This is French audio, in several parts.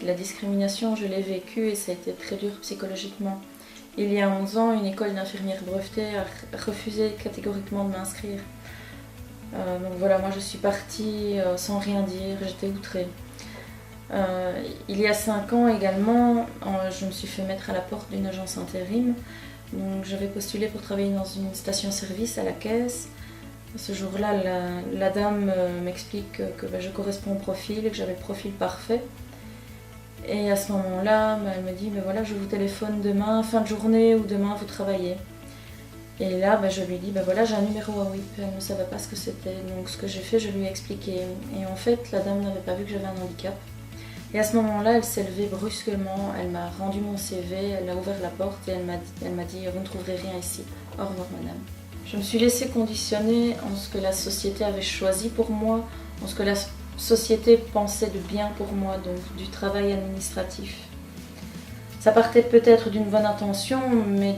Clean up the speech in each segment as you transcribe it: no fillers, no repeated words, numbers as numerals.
La discrimination, je l'ai vécue et ça a été très dur psychologiquement. Il y a 11 ans, une école d'infirmières brevetées a refusé catégoriquement de m'inscrire. Donc voilà, moi je suis partie sans rien dire, j'étais outrée. Il y a 5 ans également, je me suis fait mettre à la porte d'une agence intérim. Donc j'avais postulé pour travailler dans une station-service à la caisse. Ce jour-là, la dame m'explique que je corresponds au profil et que j'avais le profil parfait. Et à ce moment-là, elle me dit voilà, je vous téléphone demain, fin de journée, ou demain vous travaillez. Et là, je lui dis voilà, j'ai un numéro à WIP. Elle ne savait pas ce que c'était. Donc ce que j'ai fait, je lui ai expliqué. Et en fait, la dame n'avait pas vu que j'avais un handicap. Et à ce moment-là, elle s'est levée brusquement, elle m'a rendu mon CV, elle a ouvert la porte et elle m'a dit vous ne trouverez rien ici. Au revoir madame. Je me suis laissée conditionner en ce que la société avait choisi pour moi, en ce que la société pensait de bien pour moi, donc du travail administratif. Ça partait peut-être d'une bonne intention, mais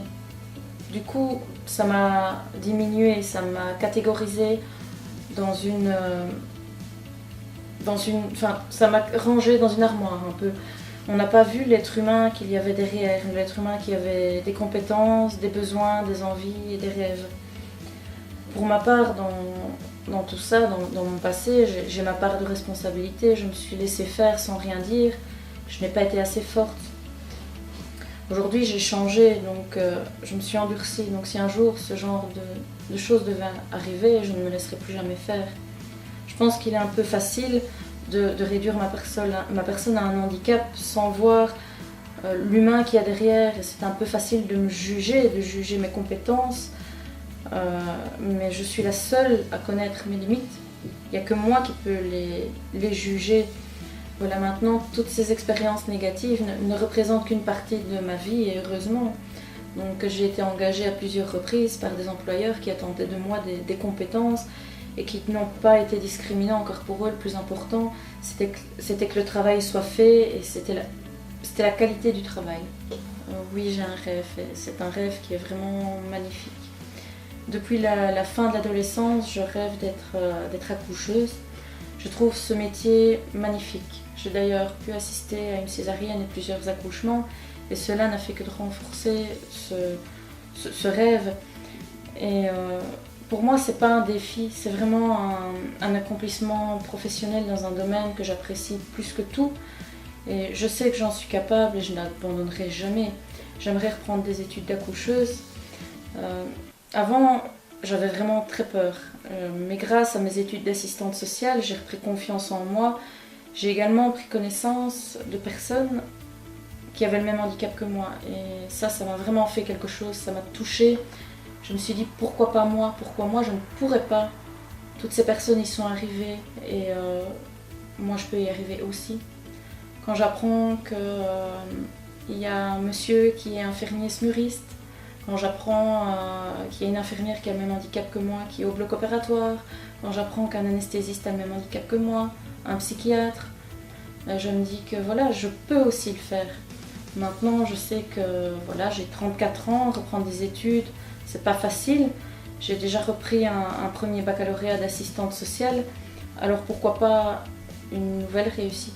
du coup, ça m'a diminué, ça m'a catégorisé ça m'a rangé dans une armoire un peu. On n'a pas vu l'être humain qu'il y avait derrière, l'être humain qui avait des compétences, des besoins, des envies et des rêves. Pour ma part, dans tout ça, dans mon passé, j'ai ma part de responsabilité, je me suis laissée faire sans rien dire, je n'ai pas été assez forte. Aujourd'hui, j'ai changé, donc je me suis endurcie. Donc si un jour ce genre de choses devait arriver, je ne me laisserai plus jamais faire. Je pense qu'il est un peu facile de réduire ma personne à un handicap sans voir l'humain qu'il y a derrière. Et c'est un peu facile de me juger, de juger mes compétences. Mais je suis la seule à connaître mes limites. Il n'y a que moi qui peux les juger. Voilà, maintenant, toutes ces expériences négatives ne représentent qu'une partie de ma vie, et heureusement. Donc j'ai été engagée à plusieurs reprises par des employeurs qui attendaient de moi des compétences et qui n'ont pas été discriminants. Encore pour eux, le plus important, c'était que le travail soit fait, et c'était la qualité du travail. Oui, j'ai un rêve, et c'est un rêve qui est vraiment magnifique. Depuis la fin de l'adolescence, je rêve d'être accoucheuse. Je trouve ce métier magnifique. J'ai d'ailleurs pu assister à une césarienne et plusieurs accouchements, et cela n'a fait que de renforcer ce rêve. Et pour moi, c'est pas un défi, c'est vraiment un accomplissement professionnel dans un domaine que j'apprécie plus que tout. Et je sais que j'en suis capable et je n'abandonnerai jamais. J'aimerais reprendre des études d'accoucheuse. Avant, j'avais vraiment très peur. Mais grâce à mes études d'assistante sociale, j'ai repris confiance en moi. J'ai également pris connaissance de personnes qui avaient le même handicap que moi. Et ça m'a vraiment fait quelque chose, ça m'a touchée. Je me suis dit pourquoi pas moi, pourquoi moi je ne pourrais pas. Toutes ces personnes y sont arrivées et moi je peux y arriver aussi. Quand j'apprends qu'il y a un monsieur qui est infirmier smuriste, quand j'apprends qu'il y a une infirmière qui a le même handicap que moi, qui est au bloc opératoire, quand j'apprends qu'un anesthésiste a le même handicap que moi, un psychiatre, je me dis que voilà, je peux aussi le faire. Maintenant, je sais que voilà, j'ai 34 ans, reprendre des études, c'est pas facile. J'ai déjà repris un premier baccalauréat d'assistante sociale, alors pourquoi pas une nouvelle réussite,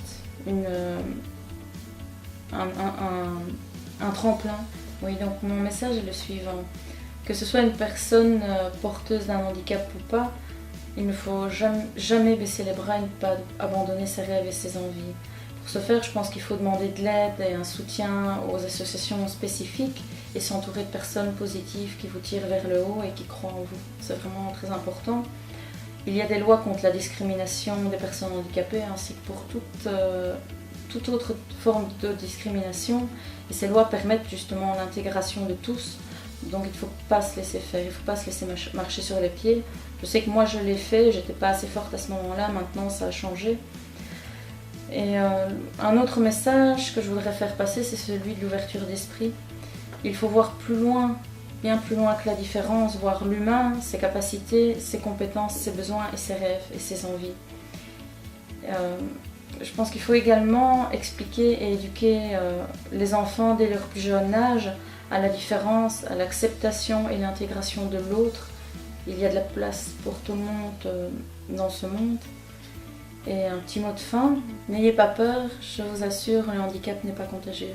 un tremplin. Oui, donc mon message est le suivant. Que ce soit une personne porteuse d'un handicap ou pas, il ne faut jamais baisser les bras et ne pas abandonner ses rêves et ses envies. Pour ce faire, je pense qu'il faut demander de l'aide et un soutien aux associations spécifiques et s'entourer de personnes positives qui vous tirent vers le haut et qui croient en vous. C'est vraiment très important. Il y a des lois contre la discrimination des personnes handicapées ainsi que pour toute autre forme de discrimination. Et ces lois permettent justement l'intégration de tous. Donc il ne faut pas se laisser faire, il ne faut pas se laisser marcher sur les pieds. Je sais que moi je l'ai fait, j'étais pas assez forte à ce moment-là, maintenant ça a changé. Et un autre message que je voudrais faire passer, c'est celui de l'ouverture d'esprit. Il faut voir plus loin, bien plus loin que la différence, voir l'humain, ses capacités, ses compétences, ses besoins et ses rêves et ses envies. Je pense qu'il faut également expliquer et éduquer les enfants dès leur plus jeune âge à la différence, à l'acceptation et l'intégration de l'autre. Il y a de la place pour tout le monde dans ce monde. Et un petit mot de fin, n'ayez pas peur, je vous assure, le handicap n'est pas contagieux.